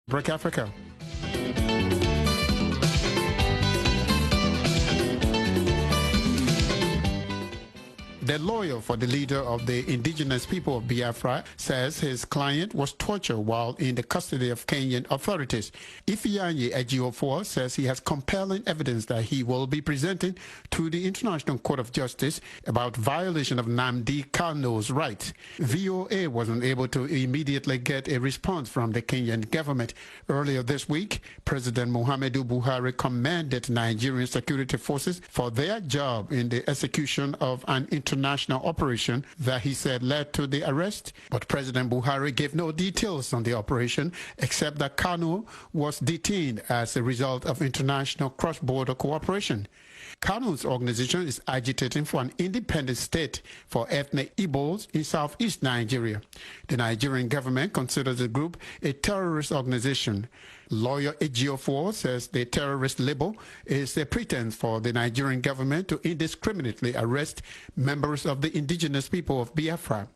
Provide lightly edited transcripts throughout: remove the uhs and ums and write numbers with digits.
Break Africa. The lawyer for the leader of the indigenous people of Biafra says his client was tortured while in the custody of Kenyan authorities. Ifeanyi Ejiofor says he has compelling evidence that he will be presenting to the International Court of Justice about violation of nnamdi KANU's rights. VOA wasn't able to immediately get a response from the Kenyan government. Earlier this week, President Muhammadu Buhari commended Nigerian security forces for their job in the execution of an international operation that he said led to the arrest. But President Buhari gave no details on the operation except that KANU was detained as a result of international cross-border cooperation. KANU's organization is agitating for an independent state for ethnic Igbos in southeast Nigeria. The Nigerian government considers the group a terrorist organization. Lawyer Ejiofor says the terrorist label is a pretense for the Nigerian government to indiscriminately arrest members of the indigenous people of Biafra.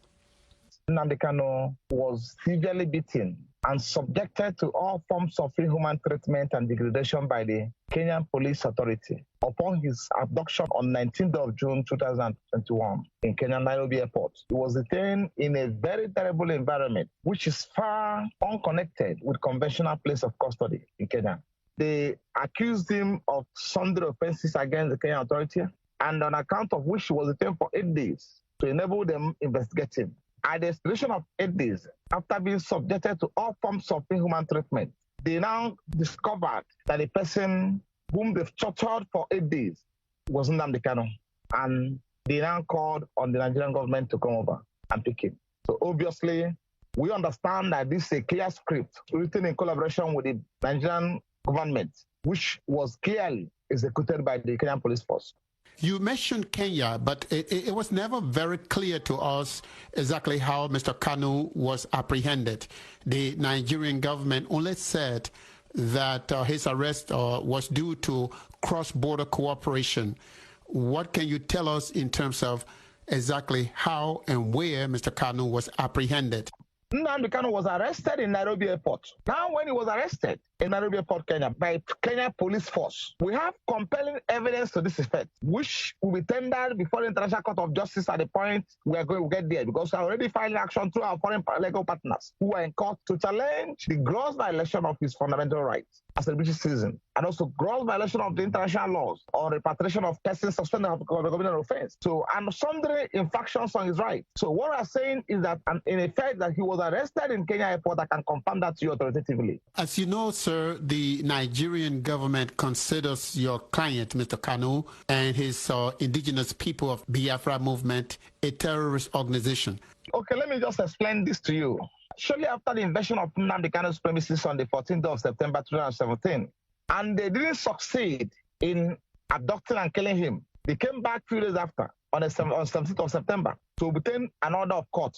Nnamdi KANU was severely beaten and subjected to all forms of inhuman treatment and degradation by the Kenyan Police Authority upon his abduction on 19th of June 2021 in Kenyan Nairobi Airport. He was detained in a very terrible environment, which is far unconnected with conventional place of custody in Kenya. They accused him of sundry offenses against the Kenyan Authority, and on account of which he was detained for 8 days to enable them investigate him. At the expiration of 8 days, after being subjected to all forms of inhuman treatment, they now discovered that the person whom they've tortured for 8 days was Nnamdi KANU. And they now called on the Nigerian government to come over and pick him. So obviously, we understand that this is a clear script written in collaboration with the Nigerian government, which was clearly executed by the Kenyan Police Force. You mentioned Kenya, but it was never very clear to us exactly how Mr. KANU was apprehended. The Nigerian government only said that his arrest was due to cross-border cooperation. What can you tell us in terms of exactly how and where Mr. KANU was apprehended? Nnamdi KANU was arrested in Nairobi Airport. Now, when he was arrested in Nairobi Airport, Kenya, by Kenya Police Force, we have compelling evidence to this effect, which will be tendered before the International Court of Justice at the point we are going to get there, because we are already filing action through our foreign legal partners who are in court to challenge the gross violation of his fundamental rights as a British citizen, and also gross violation of the international laws on repatriation of persons suspended of a criminal offense. So, and sundry infractions on his rights. So what we are saying is that, in effect, that he was arrested in Kenya Airport. I can confirm that to you authoritatively. As you know, sir, the Nigerian government considers your client, Mr. KANU, and his indigenous people of Biafra movement a terrorist organization. Okay, let me just explain this to you. Shortly after the invasion of Nnamdi KANU's premises on the 14th of September 2017, and they didn't succeed in abducting and killing him, they came back 2 days after, on the 17th of September, to obtain an order of court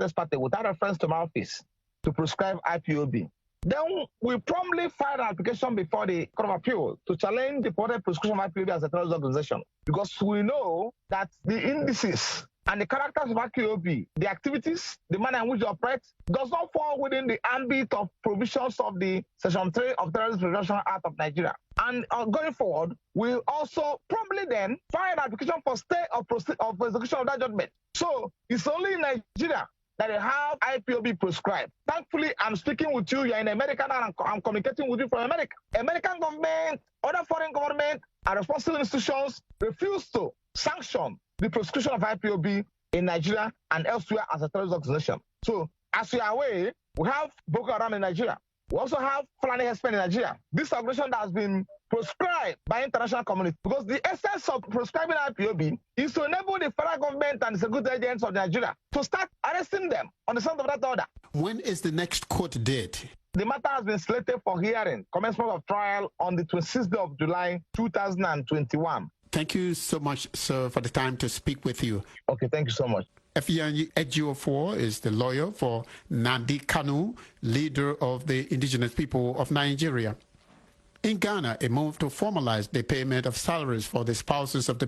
expertly without reference to my office to prescribe IPOB. Then we promptly filed an application before the Court of Appeal to challenge the purported prescription of IPOB as a terrorist organization, because we know that the indices and the characters of IPOB, the activities, the manner in which they operate, does not fall within the ambit of provisions of the Section 3 of Terrorism Prevention Act of Nigeria. And going forward, we also promptly then file an application for stay of execution of that judgment. So it's only in Nigeria that they have IPOB prescribed. Thankfully, I'm speaking with you. You're in America and I'm communicating with you from America. American government, other foreign government, and responsible institutions refuse to sanction the prescription of IPOB in Nigeria and elsewhere as a terrorist organization. So, as you are aware, we have Boko Haram in Nigeria. We also have Fulani Herdsmen in Nigeria. This organization that has been prescribed by international community, because the essence of prescribing IPOB is to enable the federal government and the security agents of Nigeria to start arresting them on the strength of that order. When is the next court date? The matter has been slated for hearing, commencement of trial on the 26th of July 2021. Thank you so much, sir, for the time to speak with you. Okay, thank you so much. Ifeanyi Ejiofor is the lawyer for Nnamdi KANU, leader of the indigenous people of Nigeria. In Ghana, a move to formalize the payment of salaries for the spouses of the